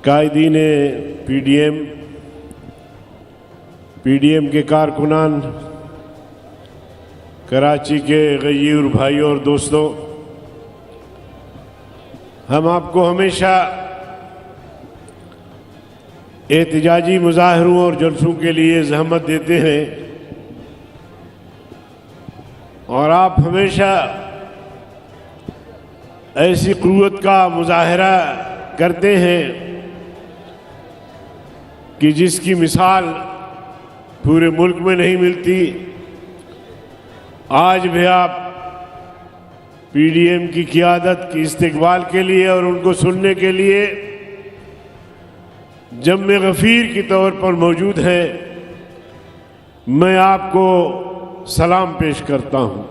قائدین P D M کے کارکنان، کراچی کے غیور بھائیوں اور دوستوں، ہم آپ کو ہمیشہ احتجاجی مظاہروں اور جلسوں کے لیے زحمت دیتے ہیں، اور آپ ہمیشہ ایسی قوت کا مظاہرہ کرتے ہیں کہ جس کی مثال پورے ملک میں نہیں ملتی۔ آج بھی آپ پی ڈی ایم کی قیادت کی استقبال کے لیے اور ان کو سننے کے لیے جم غفیر کی طور پر موجود ہیں۔ میں آپ کو سلام پیش کرتا ہوں۔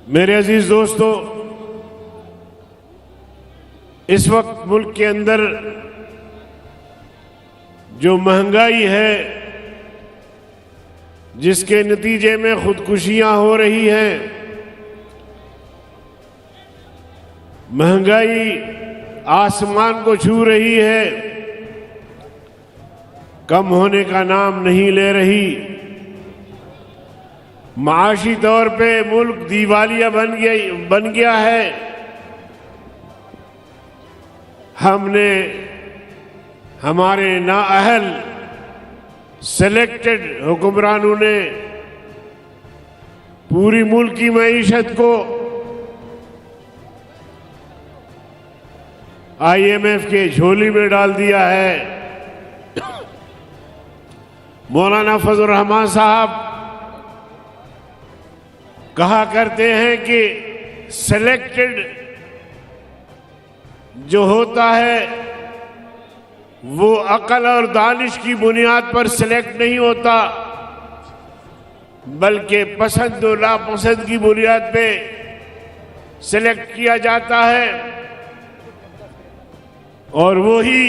میرے عزیز دوستو، اس وقت ملک کے اندر جو مہنگائی ہے، جس کے نتیجے میں خودکشیاں ہو رہی ہیں، مہنگائی آسمان کو چھو رہی ہے، کم ہونے کا نام نہیں لے رہی، معاشی طور پہ ملک دیوالیہ بن گیا ہے۔ ہم نے ہمارے نااہل سلیکٹڈ حکمرانوں نے پوری ملک کی معیشت کو آئی ایم ایف کے جھولی میں ڈال دیا ہے۔ مولانا فضل الرحمان صاحب کہا کرتے ہیں کہ سلیکٹڈ جو ہوتا ہے وہ عقل اور دانش کی بنیاد پر سلیکٹ نہیں ہوتا، بلکہ پسند و ناپسند کی بنیاد پہ سلیکٹ کیا جاتا ہے، اور وہی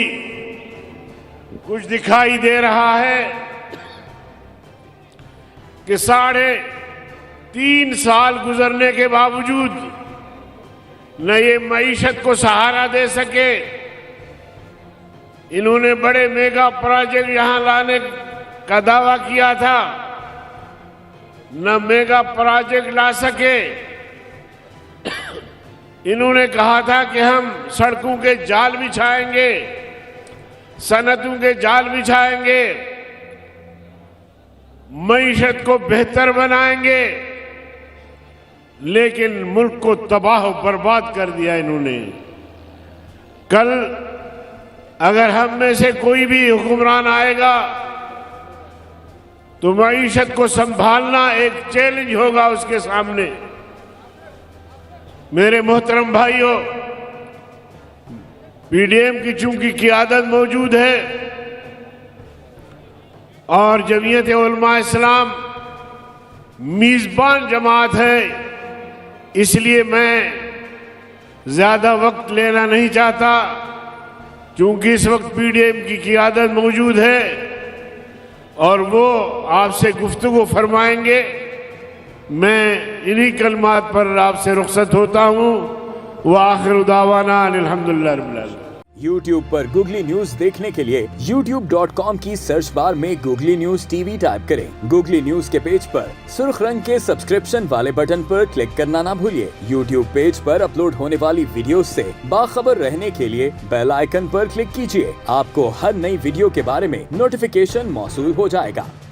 کچھ دکھائی دے رہا ہے کہ 3.5 سال گزرنے کے باوجود نہ یہ معیشت کو سہارا دے سکے۔ انہوں نے بڑے میگا پروجیکٹ یہاں لانے کا دعویٰ کیا تھا، نہ میگا پروجیکٹ لا سکے۔ انہوں نے کہا تھا کہ ہم سڑکوں کے جال بچھائیں گے، صنعتوں کے جال بچھائیں گے، معیشت کو بہتر بنائیں گے، لیکن ملک کو تباہ و برباد کر دیا انہوں نے۔ کل اگر ہم میں سے کوئی بھی حکمران آئے گا تو معیشت کو سنبھالنا ایک چیلنج ہوگا اس کے سامنے۔ میرے محترم بھائیوں، پی ڈی ایم کی چونکہ قیادت موجود ہے اور جمعیت علماء اسلام میزبان جماعت ہے، اس لیے میں زیادہ وقت لینا نہیں چاہتا، چونکہ اس وقت پی ڈی ایم کی قیادت موجود ہے اور وہ آپ سے گفتگو فرمائیں گے۔ میں انہی کلمات پر آپ سے رخصت ہوتا ہوں۔ وآخر دعوانا ان الحمدللہ رب العالمین۔ YouTube پر گوگلی نیوز دیکھنے کے لیے youtube.com کی سرچ بار میں googly news T V type کریں۔ گوگلی نیوز کے پیج پر سرخ رنگ کے سبسکرپشن والے بٹن پر کلک کرنا نہ بھولیے۔ YouTube پیج پر اپلوڈ ہونے والی ویڈیوز سے باخبر رہنے کے لیے بیل آئیکن پر کلک کیجیے۔ آپ کو ہر نئی ویڈیو کے بارے میں نوٹیفیکیشن موصول ہو جائے گا۔